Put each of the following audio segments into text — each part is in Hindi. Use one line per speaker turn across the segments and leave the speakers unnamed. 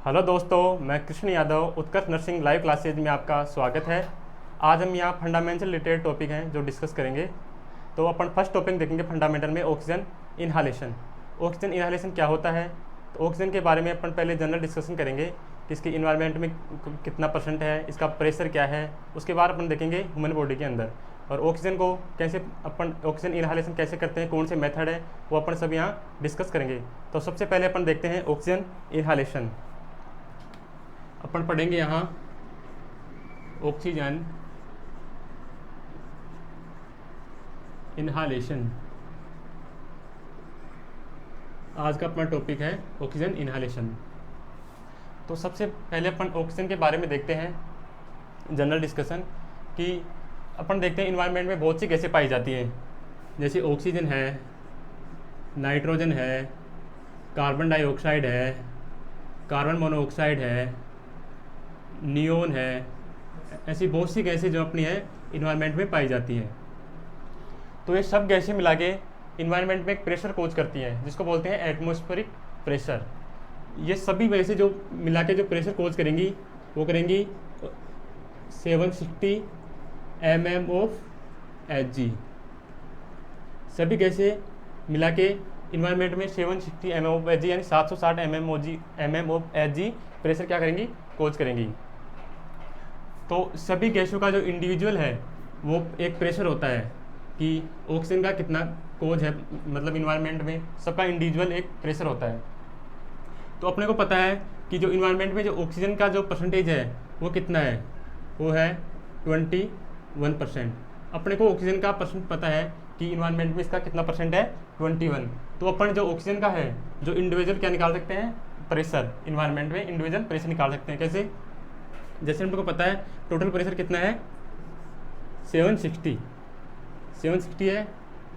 हेलो दोस्तों, मैं कृष्ण यादव उत्कर्ष नर्सिंग लाइव क्लासेज में आपका स्वागत है। आज हम यहाँ फंडामेंटल रिलेटेड टॉपिक हैं जो डिस्कस करेंगे। तो अपन फर्स्ट टॉपिक देखेंगे फंडामेंटल में ऑक्सीजन इनहालेशन। ऑक्सीजन इनहालेशन क्या होता है? तो ऑक्सीजन के बारे में अपन पहले जनरल डिस्कशन करेंगे कि इसकी इन्वायरमेंट में कितना परसेंट है, इसका प्रेशर क्या है। उसके बाद अपन देखेंगे ह्यूमन बॉडी के अंदर और ऑक्सीजन को कैसे अपन ऑक्सीजन इनहालेशन कैसे करते हैं, कौन से मेथड है वो अपन सब यहाँ डिस्कस करेंगे। तो सबसे पहले अपन देखते हैं ऑक्सीजन इनहालेशन। अपन पढ़ेंगे यहाँ ऑक्सीजन इनहालेशन। आज का अपना टॉपिक है ऑक्सीजन इनहालेशन। तो सबसे पहले अपन ऑक्सीजन के बारे में देखते हैं जनरल डिस्कशन कि अपन देखते हैं इन्वायरमेंट में बहुत सी गैसें पाई जाती हैं, जैसे ऑक्सीजन है, नाइट्रोजन है, कार्बन डाइऑक्साइड है, कार्बन मोनोऑक्साइड है, नियोन है। ऐसी बहुत सी गैसें जो अपनी है इन्वायरमेंट में पाई जाती हैं। तो ये सब गैसें मिला के इन्वायरमेंट में एक प्रेशर कोज करती हैं जिसको बोलते हैं एटमॉस्फेरिक प्रेशर। ये सभी गैसें जो मिला के जो प्रेशर कोज करेंगी वो करेंगी 760 mm ऑफ Hg। सभी गैसें मिला के इन्वायरमेंट में 760 mm ऑफ Hg यानी 760 mm ऑफ Hg प्रेशर क्या करेंगी, कोज करेंगी। तो सभी गैसों का जो इंडिविजुअल है वो एक प्रेशर होता है कि ऑक्सीजन का कितना कोज है, मतलब इन्वायरमेंट में सबका इंडिविजुअल एक प्रेशर होता है। तो अपने को पता है कि जो इन्वायरमेंट में जो ऑक्सीजन का जो परसेंटेज है वो कितना है, वो है 21%। अपने को ऑक्सीजन का परसेंट पता है कि इन्वायरमेंट में इसका कितना परसेंट है, 21। तो अपन जो ऑक्सीजन का है जो इंडिविजुअल क्या निकाल सकते हैं, प्रेशर। इन्वायरमेंट में इंडिविजुअल प्रेशर निकाल सकते हैं। कैसे? जैसे हमको पता है टोटल प्रेशर कितना है, 760 है,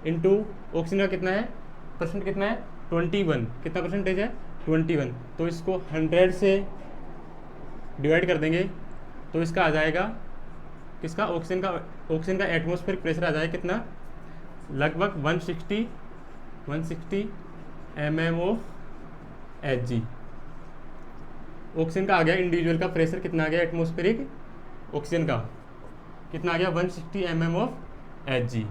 इंटू ऑक्सीजन का कितना है, परसेंट कितना है, 21। कितना परसेंटेज है, 21। तो इसको 100 से डिवाइड कर देंगे तो इसका आ जाएगा किसका, ऑक्सीजन का एटमॉस्फेरिक प्रेशर आ जाएगा कितना, लगभग 160 mm ऑफ Hg। ऑक्सीजन का आ गया इंडिविजुअल का प्रेशर कितना आ गया, एटमॉस्फेरिक ऑक्सीजन का कितना आ गया, 160 mm ऑफ Hg।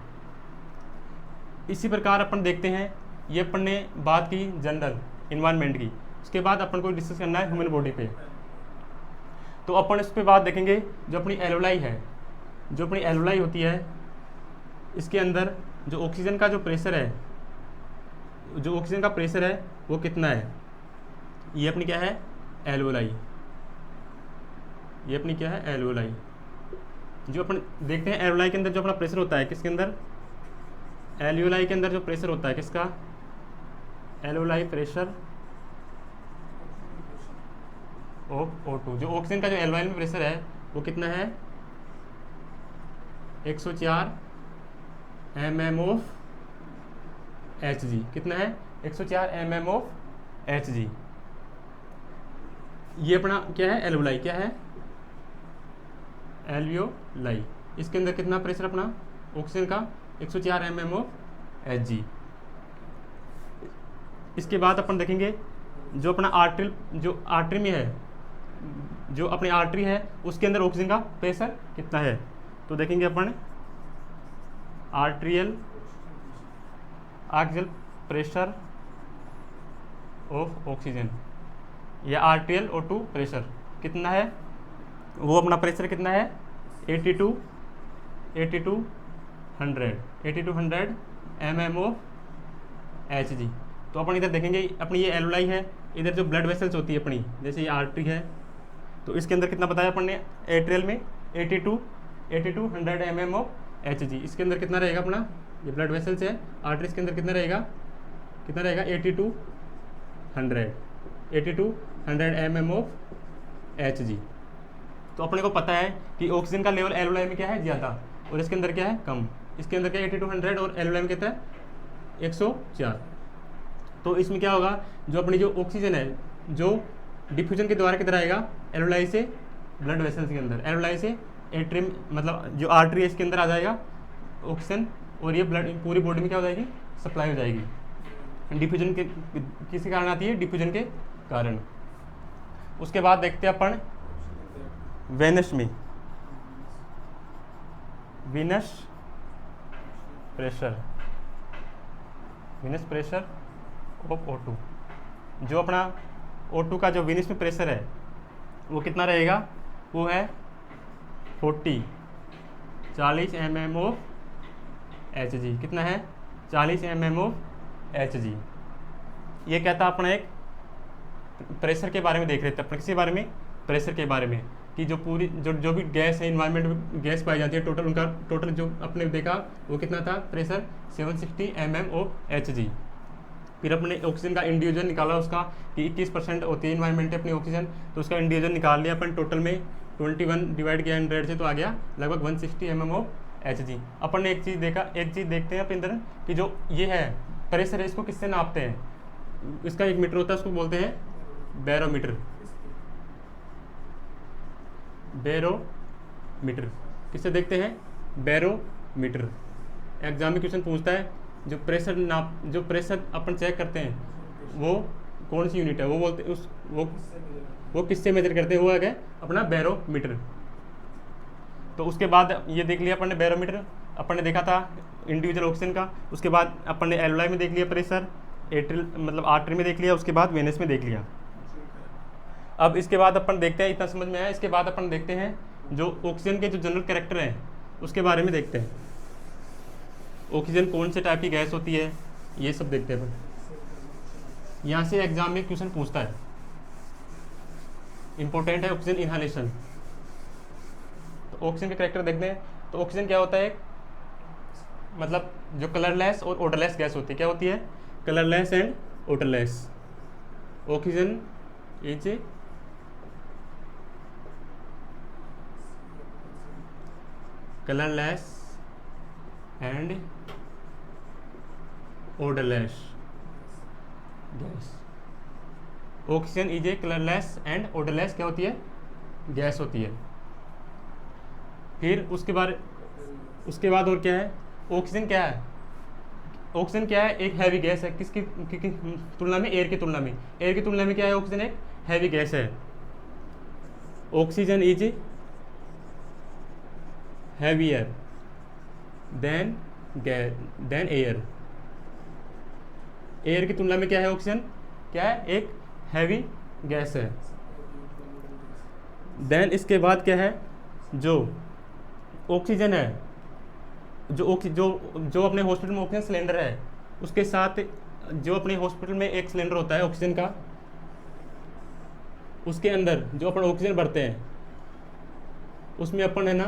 इसी प्रकार अपन देखते हैं, ये अपन ने बात की जनरल इन्वायरमेंट की। उसके बाद अपन को डिस्कस करना है ह्यूमन बॉडी पे। तो अपन इस पे बात देखेंगे जो अपनी एल्वोलाई है। जो अपनी एल्वोलाई होती है इसके अंदर जो ऑक्सीजन का जो प्रेशर है, जो ऑक्सीजन का प्रेशर है वो कितना है, ये अपनी क्या है, एल्वोलाई। ये अपनी क्या है, एल्वोलाई। जो अपन देखते हैं एल्वोलाई के अंदर जो अपना प्रेशर होता है, किसके अंदर, एल्वोलाई के अंदर जो प्रेशर होता है किसका, एल्वोलाई प्रेशर ऑफ O2। जो ऑक्सीजन का जो एल्वोलाई में प्रेशर है वो कितना है, 104 mm ऑफ Hg। कितना है, 104 mm ऑफ Hg। ये अपना क्या है, एल्वोलाई। क्या है, एल्वोलाई। इसके अंदर कितना प्रेशर अपना ऑक्सीजन का, 104 mm ऑफ Hg। इसके बाद अपन देखेंगे जो अपना आर्टरी में है, जो अपनी आर्टरी है उसके अंदर ऑक्सीजन का प्रेशर कितना है। तो देखेंगे अपन आर्ट्रियल प्रेशर ऑफ ऑक्सीजन या आर्ट्रियल O2 प्रेशर कितना है, वो अपना प्रेशर कितना है, 8200 mm ऑफ Hg। तो अपन इधर देखेंगे अपनी ये एल्वोलाई है, इधर जो ब्लड वेसल्स होती है अपनी, जैसे ये आर्टरी है तो इसके अंदर कितना बताया अपन ने, एट्रियल में 8200 mm ऑफ Hg। इसके अंदर कितना रहेगा अपना, ये ब्लड वेसल्स है, आर्टरीज के अंदर कितना रहेगा 8200 mm ऑफ Hg। तो अपने को पता है कि ऑक्सीजन का लेवल एल्वोलाई में क्या है, ज़्यादा, और इसके अंदर क्या है, कम। इसके अंदर क्या है 8200 और एल्वोलाई में कितना है, 104। तो इसमें क्या होगा, जो अपनी जो ऑक्सीजन है जो डिफ्यूजन के द्वारा किधर आएगा, एल्वोलाई से ब्लड वेसल्स के अंदर, एल्वोलाई से एट्रियम मतलब जो आर्टरी है इसके अंदर आ जाएगा ऑक्सीजन, और ये ब्लड पूरी बॉडी में क्या हो जाएगी, सप्लाई हो जाएगी। डिफ्यूजन के किसके कारण आती है, डिफ्यूजन के कारण। उसके बाद देखते हैं अपन वेनस में, Venus pressure, Venus pressure of O2। जो अपना O2 का जो विनस में प्रेशर है वो कितना रहेगा, वो है 40 mm ऑफ Hg। कितना है, 40 mm ऑफ Hg। ये कहता अपना एक प्रेशर के बारे में देख रहे थे अपने, किसी बारे में, प्रेशर के बारे में, कि जो पूरी जो भी गैस है इन्वायरमेंट में गैस पाई जाती है, टोटल उनका टोटल जो अपने देखा वो कितना था प्रेशर 760 mm ऑफ Hg। फिर अपने ऑक्सीजन का इंडिविजुअल निकाला उसका कि 21% होती है इन्वायरमेंट अपनी ऑक्सीजन, तो उसका इंडिविजुअल निकाल लिया अपन, टोटल में 21 डिवाइड किया 100 से तो आ गया लगभग 160 mm ऑफ Hg। अपन ने एक चीज़ देखा, एक चीज़ देखते हैं अपने अंदर कि जो ये है प्रेशर है इसको किससे नापते हैं, इसका एक मीटर होता है उसको बोलते हैं बैरोमीटर, बैरोमीटर। किससे देखते हैं, बैरोमीटर। एग्जाम में क्वेश्चन पूछता है जो प्रेशर अपन चेक करते हैं वो कौन सी यूनिट है, वो बोलते उस वो किससे मेजर करते हैं, वो है अपना बैरोमीटर। तो उसके बाद ये देख लिया अपन ने बैरोमीटर, अपन ने देखा था इंडिविजुअल ऑक्सीजन का। उसके बाद अपन ने एल्वेलाई में देख लिया प्रेशर, एट्रिल मतलब आर्टरी में देख लिया, उसके बाद वेनस में देख लिया। अब इसके बाद अपन देखते हैं, इतना समझ में आया। इसके बाद अपन देखते हैं जो ऑक्सीजन के जो जनरल कैरेक्टर हैं उसके बारे में देखते हैं। ऑक्सीजन कौन से टाइप की गैस होती है ये सब देखते हैं अपन। यहाँ से एग्जाम में क्वेश्चन पूछता है, इंपॉर्टेंट है ऑक्सीजन इनहालेशन। तो ऑक्सीजन के कैरेक्टर देखते हैं। तो ऑक्सीजन क्या होता है, मतलब जो कलरलेस और ओडरलेस गैस होती है, क्या होती है, colourless and odourless. Oxygen is colourless and odourless gas. Oxygen is a colourless and odourless क्या होती है, गैस होती है। फिर उसके बाद और क्या है, ऑक्सीजन क्या है, ऑक्सीजन क्या है, एक हैवी गैस है। किसकी तुलना में, एयर की तुलना में। एयर की तुलना में क्या है, ऑक्सीजन एक हैवी गैस है। Oxygen is heavier than air. Air की तुलना में क्या है, ऑक्सीजन क्या है, एक हैवी गैस है। देन इसके बाद क्या है, जो ऑक्सीजन है, जो अपने हॉस्पिटल में ऑक्सीजन सिलेंडर है, उसके साथ जो अपने हॉस्पिटल में एक सिलेंडर होता है ऑक्सीजन का, उसके अंदर जो अपन ऑक्सीजन भरते हैं उसमें अपन है ना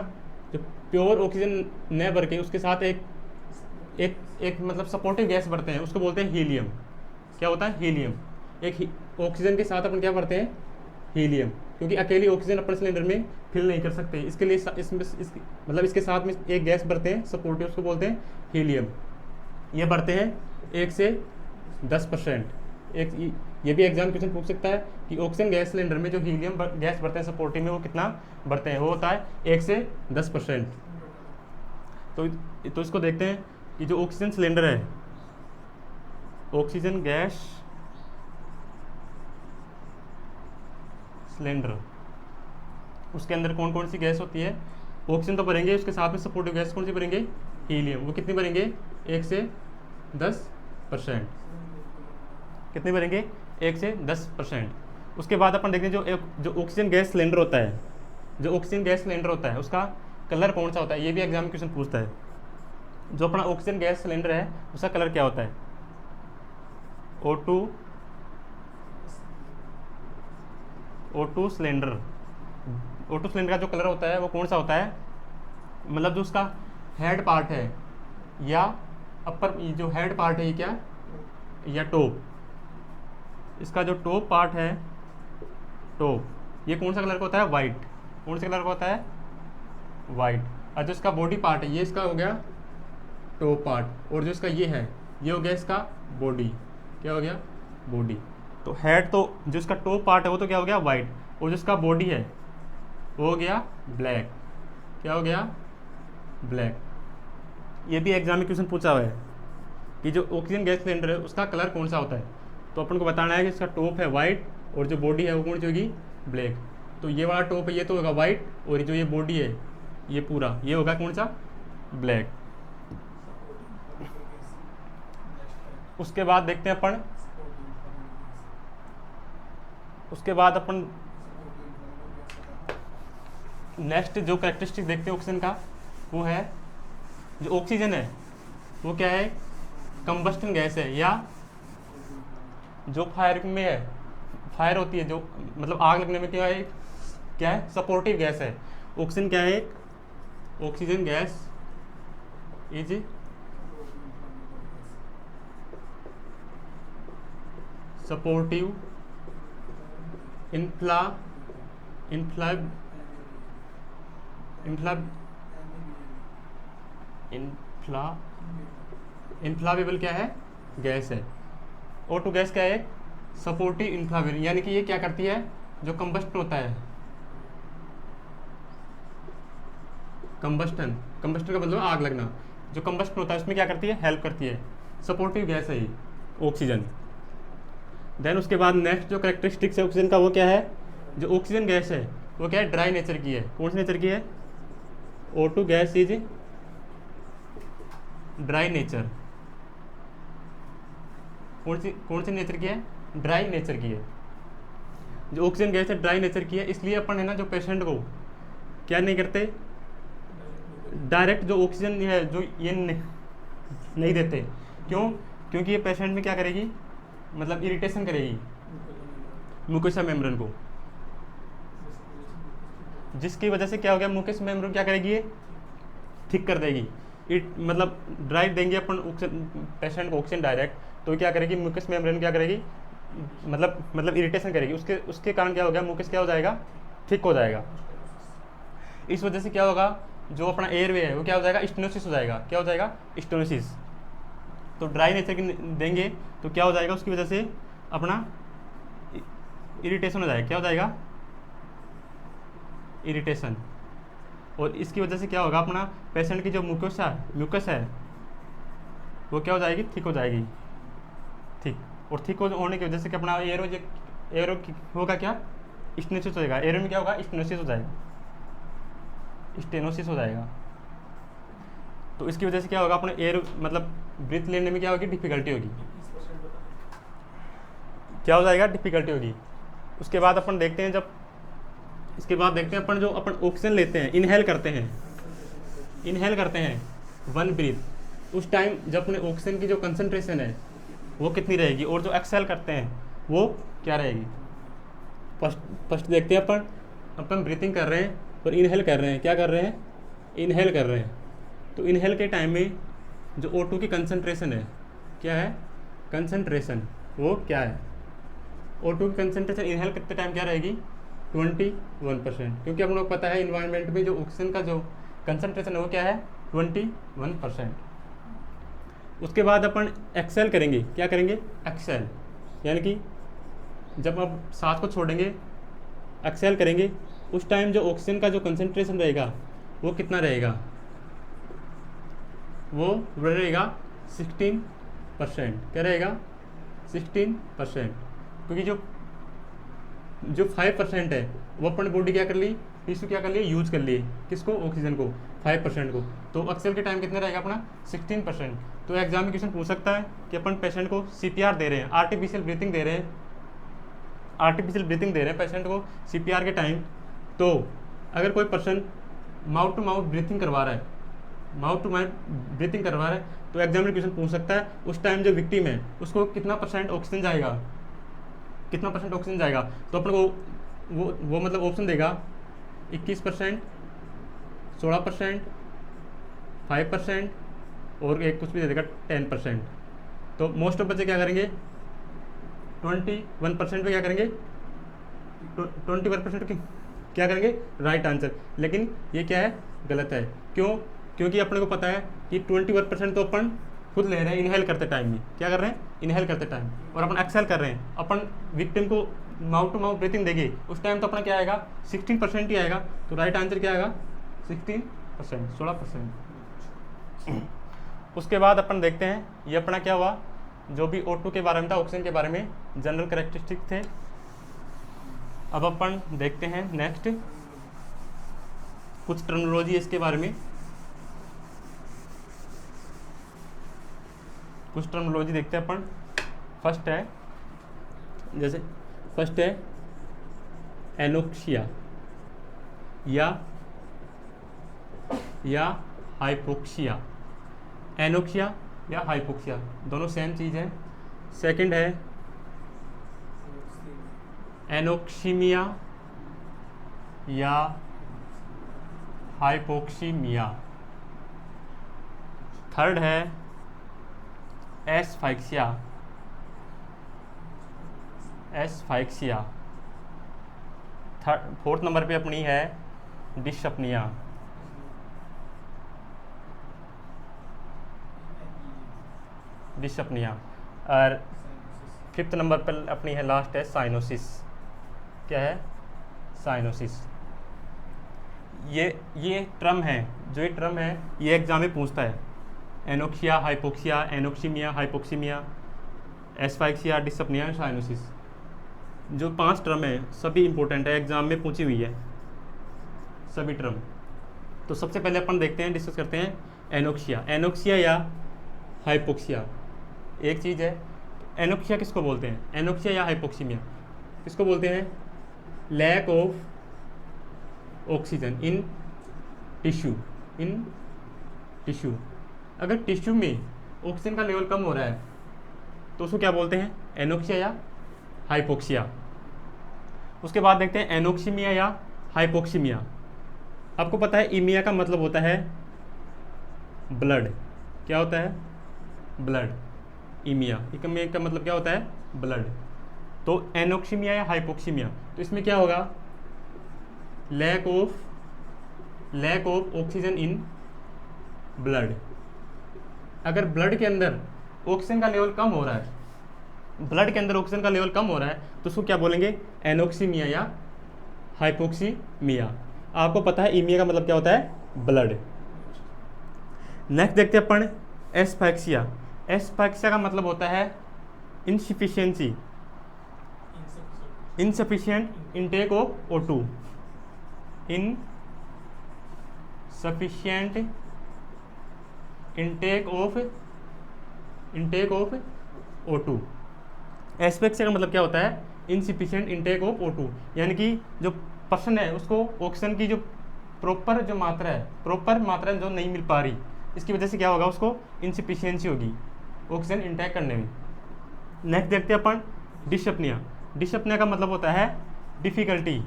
जो प्योर ऑक्सीजन न भर के उसके साथ एक मतलब सपोर्टिव गैस भरते हैं, उसको बोलते हैं हीलियम। क्या होता है, हीलियम। एक ऑक्सीजन के साथ अपन क्या भरते हैं, हीलियम, क्योंकि अकेली ऑक्सीजन अपन सिलेंडर में फिल नहीं कर सकते। इसके लिए मतलब इसके साथ में एक गैस भरते हैं सपोर्टिव, उसको बोलते हैं हीलियम। ये भरते हैं 1 से 10%। ये भी एग्जाम क्वेश्चन पूछ सकता है कि ऑक्सीजन गैस सिलेंडर में जो हीलियम गैस भरते हैं सपोर्टिव में, वो कितना भरते हैं, वो होता है 1 से 10%। तो इसको देखते हैं कि जो ऑक्सीजन सिलेंडर है, ऑक्सीजन गैस सिलेंडर, उसके अंदर कौन कौन सी गैस होती है, ऑक्सीजन तो भरेंगे, उसके साथ में सपोर्टिव गैस कौन सी भरेंगे, हीलियम। वो कितनी भरेंगे, 1 से 10%। कितने भरेंगे, 1 से 10%। उसके बाद अपन देखते हैं जो ऑक्सीजन गैस सिलेंडर होता है, जो ऑक्सीजन गैस सिलेंडर होता है उसका कलर कौन सा होता है, ये भी एग्जाम में क्वेश्चन पूछता है। जो अपना ऑक्सीजन गैस सिलेंडर है उसका कलर क्या होता है, O2 सिलेंडर। O2 सिलेंडर का जो कलर होता है वो कौन सा होता है, मतलब जो उसका हेड पार्ट है या अपर, जो हेड पार्ट है ये क्या, या टॉप, इसका जो टॉप पार्ट है, टॉप, ये कौन सा कलर का होता है, वाइट। कौन से कलर का होता है, वाइट। और जो इसका बॉडी पार्ट है, ये इसका हो गया टॉप पार्ट, और जो इसका ये है, ये हो गया इसका बॉडी। क्या हो गया, बॉडी। तो हेड, तो जो इसका टॉप पार्ट है वो तो क्या हो गया, वाइट, और जो इसका बॉडी है वो हो गया ब्लैक। क्या हो गया, ब्लैक। ये भी एग्जाम में क्वेश्चन पूछा हुआ है कि जो ऑक्सीजन गैस सिलेंडर है उसका कलर कौन सा होता है। तो अपन को बताना है कि इसका टॉप है वाइट और जो बॉडी है वो कौन सी होगी, ब्लैक। तो ये वाला टॉप है ये तो होगा वाइट, और जो ये बॉडी है ये पूरा ये होगा कौन सा, ब्लैक। उसके बाद देखते हैं अपन, उसके बाद अपन नेक्स्ट जो कैरेक्टरिस्टिक देखते हैं ऑक्सीजन का, वो है जो ऑक्सीजन है वो क्या है, कंबस्टन गैस है, या जो फायर में है, फायर होती है जो मतलब आग लगने में क्या है सपोर्टिव गैस है। ऑक्सीजन क्या है, oxygen gas is supportive inflammable क्या है, गैस है। O2 गैस क्या है, सपोर्टिव इन्फ्लामेबल, यानी कि ये क्या करती है, जो कंबस्टन होता है, कंबस्टन का मतलब आग लगना, जो कंबस्टन होता है उसमें क्या करती है, हेल्प करती है, सपोर्टिव गैस है ये ऑक्सीजन। देन उसके बाद नेक्स्ट जो कैरेक्टरिस्टिक्स है ऑक्सीजन का वो क्या है, जो ऑक्सीजन गैस है वो क्या है, ड्राई नेचर की है। कौन सी नेचर की है, O2 gas is dry nature. कौन सी नेचर की है, ड्राई नेचर की है। जो ऑक्सीजन गैस है ड्राई नेचर की है, इसलिए अपन है ना जो पेशेंट को क्या नहीं करते, डायरेक्ट जो ऑक्सीजन है जो ये नहीं देते। क्यों, क्योंकि ये पेशेंट में क्या करेगी, मतलब इरिटेशन करेगी म्यूकोसा मेम्ब्रेन को, जिसकी वजह से क्या हो गया, म्यूकोसा मेम्ब्रेन क्या करेगी, ये ठीक कर देगी। मतलब ड्राई देंगे अपन पेशेंट को ऑक्सीजन डायरेक्ट, तो क्या करेगी, म्यूकोसा मेम्ब्रेन क्या करेगी, मतलब इरिटेशन करेगी, उसके कारण क्या हो गया, म्यूकस क्या हो जाएगा, ठीक हो जाएगा। इस वजह से क्या होगा, जो अपना एयरवे है वो क्या हो जाएगा, स्टेनोसिस हो जाएगा। क्या हो जाएगा, स्टेनोसिस। तो ड्राई नेचर की देंगे तो क्या हो जाएगा, उसकी वजह से अपना इरिटेशन हो जाएगा। क्या हो जाएगा, इरिटेशन। और इसकी वजह से क्या होगा, अपना पेशेंट की जो म्यूकस है वो क्या हो जाएगी, ठीक हो जाएगी, ठीक। और ठीक होने की वजह से क्या अपना एरो होगा क्या, स्टेनोसिस हो जाएगा। एरो में क्या होगा, स्टेनोसिस हो जाएगा, स्टेनोसिस हो जाएगा। तो इसकी वजह से क्या होगा, अपने एयर मतलब ब्रीथ लेने में क्या होगी, डिफिकल्टी होगी। क्या हो जाएगा, डिफिकल्टी होगी। उसके बाद अपन देखते हैं, जब इसके बाद देखते हैं अपन जो अपन ऑक्सीजन लेते हैं, इनहेल करते हैं वन ब्रीथ, उस टाइम जब अपने ऑक्सीजन की जो कंसंट्रेशन है वो कितनी रहेगी, और जो एक्सेल करते हैं वो क्या रहेगी। फर्स्ट देखते हैं अपन ब्रीथिंग कर रहे हैं और इनहेल कर रहे हैं। क्या कर रहे हैं, इनहेल कर रहे हैं। तो इनहेल के टाइम में जो O2 की कंसंट्रेशन है, क्या है, कंसंट्रेशन वो क्या है, O2 की कंसंट्रेशन इनहेल करते टाइम क्या रहेगी, 21%। क्योंकि हम लोग पता है इन्वायरमेंट में जो ऑक्सीजन का जो कंसंट्रेशन है वो क्या है, 21%। उसके बाद अपन एक्सेल करेंगे। क्या करेंगे, एक्सेल, यानी कि जब आप सांस को छोड़ेंगे, एक्सेल करेंगे, उस टाइम जो ऑक्सीजन का जो कंसंट्रेशन रहेगा वो कितना रहेगा, वो रहेगा 16%। क्या रहेगा, 16%। क्योंकि जो 5% है वो अपन बॉडी क्या कर ली, टिश्यू क्या कर लिए, यूज कर लिए, किसको, ऑक्सीजन को, 5% को। तो एक्सेल के टाइम कितना रहेगा अपना, 16%। तो एग्जाम में क्वेश्चन पूछ सकता है कि अपन पेशेंट को CPR दे रहे हैं, आर्टिफिशियल ब्रीथिंग दे रहे हैं पेशेंट को CPR के टाइम। तो अगर कोई person mouth to mouth breathing करवा रहा है, तो एग्जाम में क्वेश्चन पूछ सकता है उस टाइम जो विक्टिम है उसको कितना % ऑक्सीजन जाएगा, तो अपन को वो मतलब ऑप्शन देगा 21%, 16%, 5% और एक कुछ भी दे देगा 10%। तो मोस्ट ऑफ बच्चे क्या करेंगे, 21% पे क्या करेंगे, 21% क्या करेंगे, राइट आंसर। लेकिन ये क्या है, गलत है। क्यों, क्योंकि अपने को पता है कि 21% तो अपन खुद ले रहे हैं इनहेल करते टाइम में। क्या कर रहे हैं, इनहेल करते टाइम, और अपन एक्सेल कर रहे हैं। अपन विक्टिम को माउथ टू माउथ ब्रीथिंग देंगे उस टाइम तो अपना क्या आएगा, 16% ही आएगा। तो राइट आंसर क्या आएगा, 16%। उसके बाद अपन देखते हैं ये अपना क्या हुआ, जो भी O2 के बारे में था, ऑक्सीजन के बारे में जनरल कैरेक्टरिस्टिक थे। अब अपन देखते हैं नेक्स्ट कुछ टर्मिनोलॉजी इसके बारे में। कुछ टर्मिनोलॉजी देखते हैं अपन। फर्स्ट है एनोक्सिया या हाइपोक्सिया। एनोक्सिया या हाइपोक्सिया दोनों सेम चीज़ है। सेकंड है एनोक्सीमिया या हाइपोक्सीमिया। थर्ड है एस्फाइक्सिया। फोर्थ नंबर पे अपनी है डिस्पनिया। और फिफ्थ नंबर पर अपनी है लास्ट है साइनोसिस। क्या है? साइनोसिस। ये टर्म है, जो ये टर्म है ये एग्जाम में पूछता है। Anoxia, hypoxia, anoxaemia, hypoxaemia, asphyxia, dyspnoea, cyanosis. जो 5 टर्म है सभी इंपॉर्टेंट है, एग्जाम में पूछी हुई है सभी टर्म। तो सबसे पहले अपन देखते हैं, डिस्कस करते हैं एनोक्सिया या हाइपोक्सिया। एक चीज़ है, एनोक्सिया किसको बोलते हैं? एनोक्सिया या हाइपोक्सीमिया किसको बोलते हैं? Lack of oxygen in tissue. अगर टिश्यू में ऑक्सीजन का लेवल कम हो रहा है तो उसको क्या बोलते हैं? एनोक्सिया या हाइपोक्सिया। उसके बाद देखते हैं एनोक्सीमिया या हाइपोक्सीमिया। आपको पता है इमिया का मतलब होता है ब्लड। क्या होता है? ब्लड। इमिया का मतलब क्या होता है? ब्लड। तो एनोक्सीमिया या हाइपोक्सीमिया, तो इसमें क्या होगा? Lack of oxygen in blood. अगर ब्लड के अंदर ऑक्सीजन का लेवल कम हो रहा है, तो उसको क्या बोलेंगे? एनोक्सीमिया या हाइपोक्सीमिया। आपको पता है इमिया का मतलब क्या होता है? ब्लड। नेक्स्ट देखते हैं अपन एस्फाइक्सिया। एस्फाइक्सिया का मतलब होता है insufficient intake of O2। Insufficient intake of O2। एस्फाइक्सिया का मतलब क्या होता है? इनसफिशिएंट इंटेक ऑफ O2, यानी कि जो पर्सन है उसको ऑक्सीजन की जो प्रॉपर मात्रा है जो नहीं मिल पा रही, इसकी वजह से क्या होगा? उसको इनसफिशिएंसी होगी ऑक्सीजन इंटेक करने में। नेक्स्ट देखते हैं अपन डिस्पनिया का मतलब होता है डिफिकल्टी।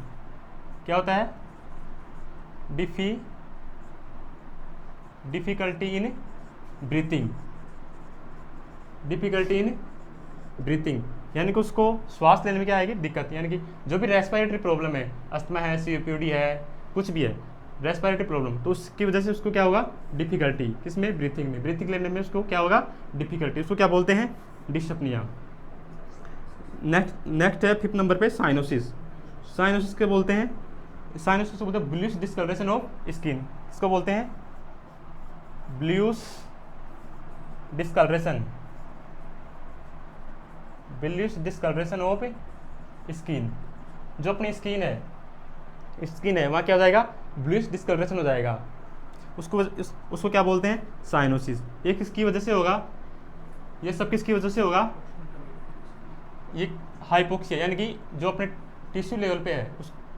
क्या होता है? डिफिकल्टी इन ब्रीथिंग, यानी कि उसको श्वास लेने में क्या आएगी? दिक्कत। यानी कि जो भी रेस्पिरेटरी प्रॉब्लम है, अस्थमा है, COPD है, कुछ भी है रेस्पिरेटरी प्रॉब्लम, तो उसकी वजह से उसको क्या होगा? डिफिकल्टी। किसमें? ब्रीथिंग लेने में उसको क्या होगा? डिफिकल्टी। उसको क्या बोलते हैं? डिस्पनिया। नेक्स्ट है 5th नंबर पे साइनोसिस क्या बोलते हैं? साइनोसिस को बोलते हैं ब्लूइश डिस्कलरेशन ऑफ स्किन। इसको बोलते हैं ब्लूइश डिस्कलरेशन ऑफ स्किन। जो अपनी स्किन है वहाँ क्या हो जाएगा? ब्लूइश डिस्कलरेशन हो जाएगा। उसको क्या बोलते हैं? साइनोसिस। ये किसकी वजह से होगा? ये सब किसकी वजह से होगा? ये हाइपोक्सिया, यानी कि जो अपने टिश्यू लेवल पे है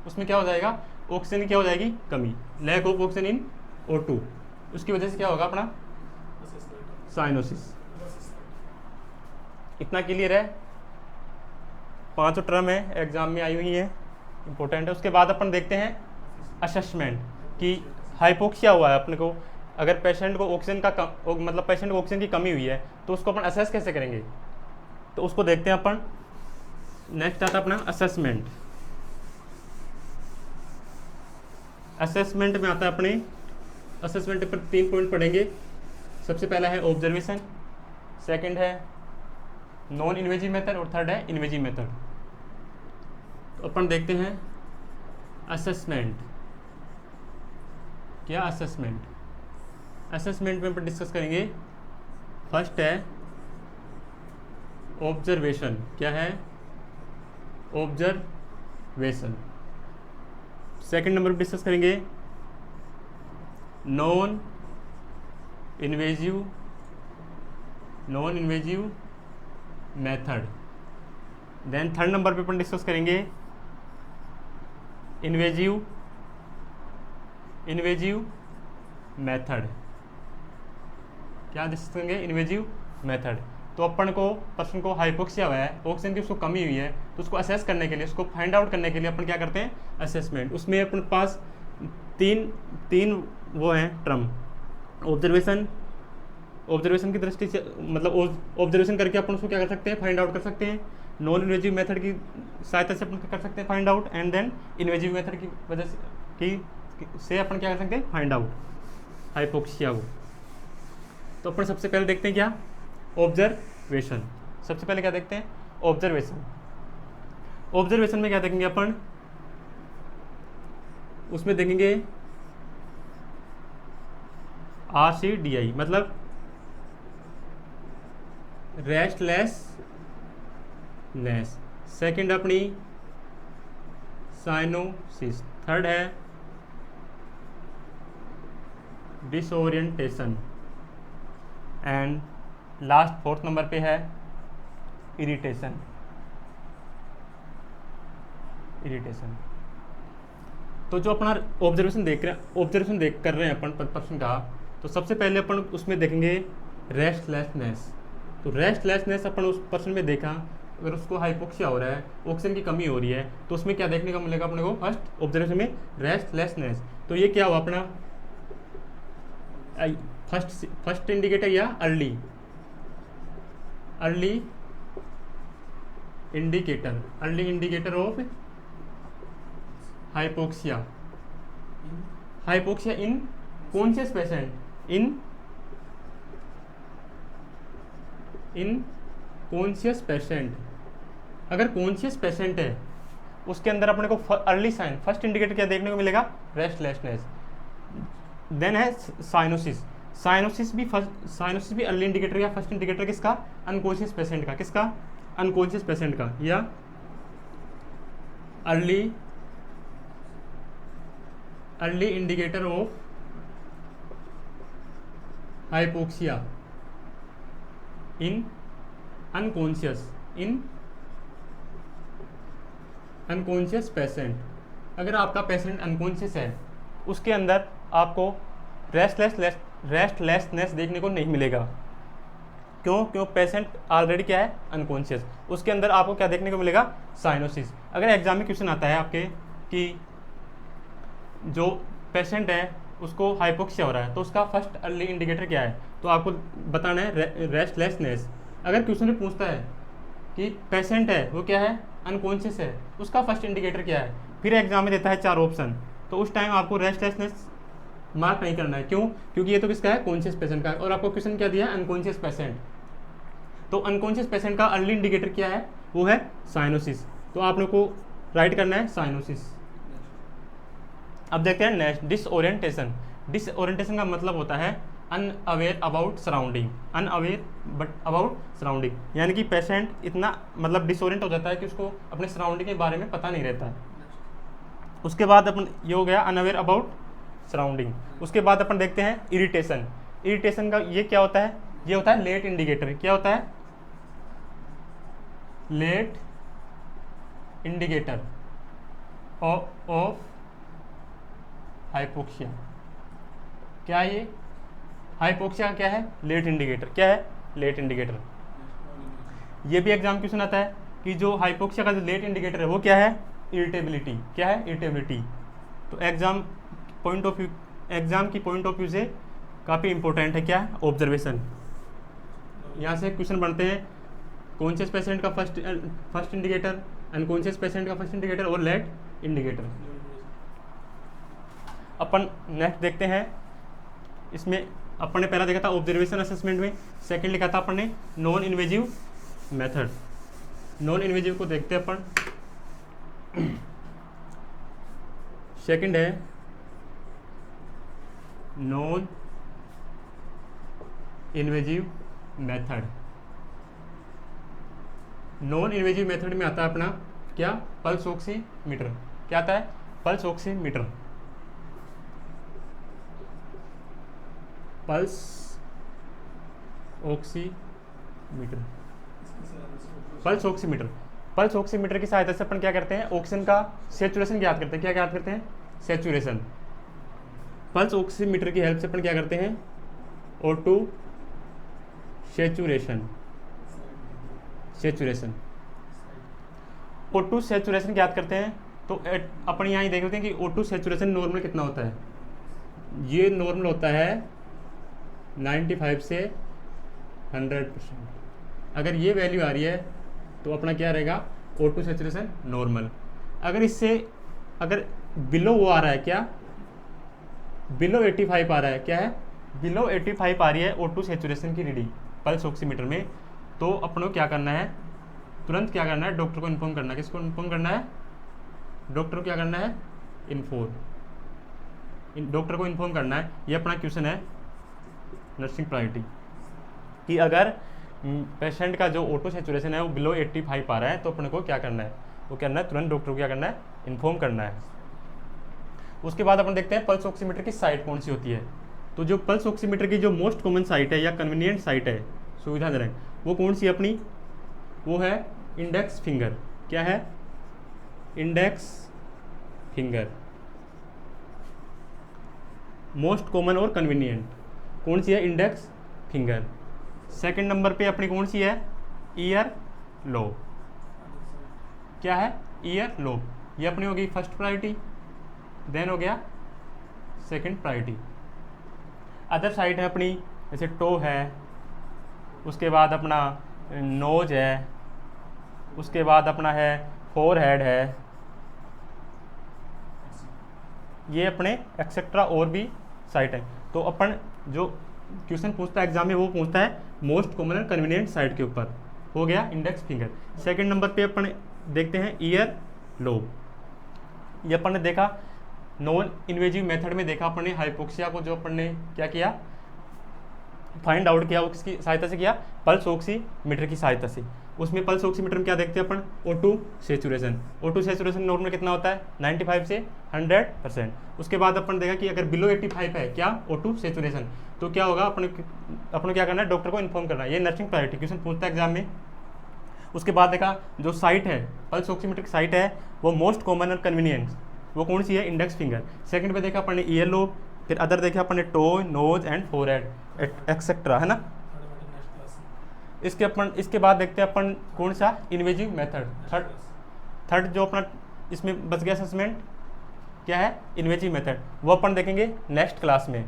उसमें क्या हो जाएगा? ऑक्सीजन की क्या हो जाएगी? कमी। Lack of oxygen in O2, उसकी वजह से क्या होगा? अपना साइनोसिस। इतना क्लियर है? 5 टर्म है, एग्जाम में आई हुई है, इंपॉर्टेंट है। उसके बाद अपन देखते हैं असेसमेंट कि हाइपोक्सिया हुआ है अपने को। अगर पेशेंट को ऑक्सीजन की कमी हुई है तो उसको अपन असेस कैसे करेंगे? तो उसको देखते हैं अपन। नेक्स्ट आता है अपना असेसमेंट में आता है अपने असेसमेंट पर 3 पॉइंट पढ़ेंगे। सबसे पहला है ऑब्जर्वेशन, सेकंड है नॉन इन्वेजिव मेथड और थर्ड है इन्वेजिव मेथड। तो अपन देखते हैं असेसमेंट। क्या असेसमेंट में अपन डिस्कस करेंगे। फर्स्ट है ऑब्जर्वेशन। क्या है? ऑब्जर्वेशन। सेकंड नंबर पर डिस्कस करेंगे non invasive method. Then third number पे अपन डिस्कस करेंगे इन्वेजिव मेथड। क्या डिस्कस करेंगे? Invasive method. तो अपन को पर्सन को हाइपोक्सिया हुआ है, ऑक्सीजन की उसको कमी हुई है, तो उसको असेस करने के लिए, उसको फाइंड आउट करने के लिए अपन क्या करते हैं? असेसमेंट। उसमें अपन पास तीन वो हैं टर्म। ऑब्जर्वेशन की दृष्टि से, मतलब ऑब्जर्वेशन करके अपन उसको क्या कर सकते हैं? फाइंड आउट कर सकते हैं। नॉन इन्वेजिव मेथड की सहायता से अपन कर सकते हैं find out, and then invasive method की वजह से अपन क्या कर सकते हैं? फाइंड आउट हाइपोक्सिया को। तो अपन सबसे पहले देखते हैं क्या? ऑब्जर्वेशन। सबसे पहले क्या देखते हैं? ऑब्जर्वेशन में क्या देखेंगे अपन? उसमें देखेंगे RCDI, मतलब रेस्टलेसनेस। सेकंड अपनी साइनोसिस। थर्ड है disorientation, and last fourth number पे है इरिटेशन। तो जो अपना ऑब्जर्वेशन देख कर रहे हैं अपन पर्सन का, तो सबसे पहले अपन उसमें देखेंगे रेस्टलेसनेस। तो रेस्टलेसनेस अपन उस पर्सन में देखा, अगर उसको हाइपोक्सिया हो रहा है, ऑक्सीजन की कमी हो रही है, तो उसमें क्या देखने को मिलेगा अपने को? फर्स्ट ऑब्जर्वेशन में रेस्टलेसनेस। तो ये क्या हुआ अपना? फर्स्ट इंडिकेटर या early indicator of hypoxia in conscious patient. In conscious patient. अगर कॉन्शियस पेशेंट है, उसके अंदर अपने को अर्ली साइन, फर्स्ट इंडिकेटर क्या देखने को मिलेगा? रेस्टलेसनेस। देन है साइनोसिस भी अर्ली इंडिकेटर या फर्स्ट इंडिकेटर किसका? अनकॉन्शियस पेशेंट का। किसका? अनकॉन्शियस पेशेंट का, या early indicator of hypoxia in unconscious patient. अगर आपका पेशेंट अनकॉन्शियस है, उसके अंदर आपको रेस्टलेसनेस देखने को नहीं मिलेगा। क्यों पेशेंट ऑलरेडी क्या है? अनकॉन्शियस। उसके अंदर आपको क्या देखने को मिलेगा? साइनोसिस। अगर एग्जाम में क्वेश्चन आता है आपके कि जो पेशेंट है उसको हाइपोक्सिया हो रहा है, तो उसका फर्स्ट अर्ली इंडिकेटर क्या है? तो आपको बताना है रेस्टलेसनेस। अगर क्वेश्चन में पूछता है कि पेशेंट है वो क्या है? अनकॉन्शियस है, उसका फर्स्ट इंडिकेटर क्या है? फिर एग्जाम में देता है 4 ऑप्शन, तो उस टाइम आपको रेस्टलेसनेस मार्क नहीं करना है। क्यों? क्योंकि ये तो किसका है? कॉन्शियस पेशेंट का, और आपको क्वेश्चन क्या दिया है? Unconscious patient. तो अनकॉन्शियस पेशेंट का अर्ली इंडिकेटर क्या है? वो है साइनोसिस। तो आप लोग को राइट करना है साइनोसिस। अब देखते हैं नेक्स्ट, डिसओरिएंटेशन का मतलब होता है अनअवेयर अबाउट सराउंडिंग। यानी कि पेशेंट इतना मतलब डिसओरिएंट हो जाता है कि उसको अपने सराउंडिंग के बारे में पता नहीं रहता है। उसके बाद अपन ये हो गया अनअवेयर अबाउट सराउंडिंग। उसके बाद अपन देखते हैं इरिटेशन का ये क्या होता है? ये होता है लेट इंडिकेटर। क्या होता है? Late indicator of hypoxia. क्या ये हाइपोक्सिया क्या है? Late indicator. क्या है? Late indicator. ये भी एग्जाम क्वेश्चन आता है कि जो हाइपोक्सिया का जो लेट इंडिकेटर है वो क्या है? इरिटेबिलिटी। क्या है? इरिटेबिलिटी। तो एग्जाम की पॉइंट ऑफ व्यू से काफ़ी इंपॉर्टेंट है क्या? ऑब्जर्वेशन। यहाँ से क्वेश्चन बनते हैं कॉन्शियस पेशेंट का फर्स्ट इंडिकेटर, अनकॉन्शियस पेशेंट का फर्स्ट इंडिकेटर और लेट इंडिकेटर। अपन नेक्स्ट देखते हैं, इसमें अपन ने पहला देखा था ऑब्जर्वेशन असेसमेंट में, सेकंड लिखा था अपन ने non invasive method. Non invasive को देखते हैं अपन। सेकंड है non invasive method. Non invasive method में आता है अपना क्या, पल्स ऑक्सीमीटर। क्या आता है, pulse oximeter. Pulse oximeter, pulse oximeter. Pulse oximeter की सहायता से अपन क्या करते हैं, ऑक्सीजन का सेचुरेशन ज्ञात करते हैं। क्या ज्ञात करते हैं, सेचुरेशन। पल्स ऑक्सीमीटर की हेल्प से अपन क्या करते हैं, O2 saturation, saturation, O2 saturation ज्ञात करते हैं। तो अपन यहाँ ही देख लेते हैं कि O2 सेचुरेशन नॉर्मल कितना होता है। ये नॉर्मल होता है 95 से 100%। अगर ये वैल्यू आ रही है तो अपना क्या रहेगा, O2 सेचुरेशन नॉर्मल। अगर इससे अगर बिलो वो आ रहा है, क्या, बिलो 85 आ रहा है, क्या है, बिलो 85 आ रही है O2 सेचुरेशन की रीडिंग पल्स ऑक्सीमीटर में, तो अपनों क्या करना है, तुरंत क्या करना है, डॉक्टर को इन्फॉर्म करना है। किसको इन्फॉर्म करना है, डॉक्टर को क्या करना है, डॉक्टर को इन्फॉर्म करना है। ये अपना क्वेश्चन है नर्सिंग प्रायोरिटी कि अगर पेशेंट का जो O2 सेचुरेशन है वो बिलो 85 आ रहा है तो अपने को क्या करना है, वो करना है तुरंत डॉक्टर को क्या करना है, इन्फॉर्म करना है। उसके बाद अपन देखते हैं पल्स ऑक्सीमीटर की साइट कौन सी होती है। तो जो पल्स ऑक्सीमीटर की जो मोस्ट कॉमन साइट है या कन्वीनियंट साइट है, सुविधाजनक, वो कौन सी है अपनी, वो है इंडेक्स फिंगर। क्या है, इंडेक्स फिंगर, मोस्ट कॉमन और कन्वीनियंट कौन सी है, इंडेक्स फिंगर। सेकंड नंबर पे अपनी कौन सी है, ईयर लोब। क्या है, ईयर लोब। ये अपनी होगी फर्स्ट प्रायोरिटी, देन हो गया सेकंड प्रायोरिटी। अदर साइड है अपनी, जैसे टो है, उसके बाद अपना नोज है, उसके बाद अपना है फोर हेड है, ये अपने एक्सेट्रा और भी साइट है। तो अपन जो क्वेश्चन पूछता है एग्जाम में वो पूछता है मोस्ट कॉमन और कन्वीनियंट साइट के ऊपर, हो गया इंडेक्स फिंगर। सेकंड नंबर पे अपन देखते हैं ईयर लोब। ये अपन ने देखा नॉन इन्वेजिव मेथड में, देखा अपन ने हाइपोक्सिया को, जो अपन ने क्या किया, फाइंड आउट किया, वो किसकी सहायता से किया, पल्स ऑक्सीमीटर की सहायता से। उसमें पल्स ऑक्सीमीटर में क्या देखते हैं अपन, O2 saturation. O2 saturation normal कितना होता है, 95 से 100%। उसके बाद अपन देखा कि अगर बिलो 85 है क्या, O2 सेचुरेशन, तो क्या होगा, अपन क्या करना है, डॉक्टर को इन्फॉर्म करना है। ये नर्सिंग प्रायोरिटी क्वेश्चन पूछता है एग्जाम में। उसके बाद देखा जो साइट है पल्स ऑक्सीमीटर की साइट है वो मोस्ट कॉमन और कन्वीनियंट, वो कौन सी है, इंडेक्स फिंगर। सेकंड पे देखा अपन ने ईयर लोब, फिर अदर देखा अपन ने toe, nose and forehead etcetera, है ना। इसके बाद देखते हैं अपन कौन सा, इन्वेजिव मेथड। थर्ड जो अपना इसमें बच गया असेसमेंट, क्या है, इन्वेजिव मेथड, वो अपन देखेंगे नेक्स्ट क्लास में।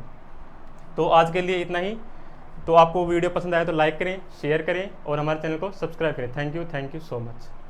तो आज के लिए इतना ही। तो आपको वीडियो पसंद आया तो लाइक करें, शेयर करें और हमारे चैनल को सब्सक्राइब करें। Thank you so much.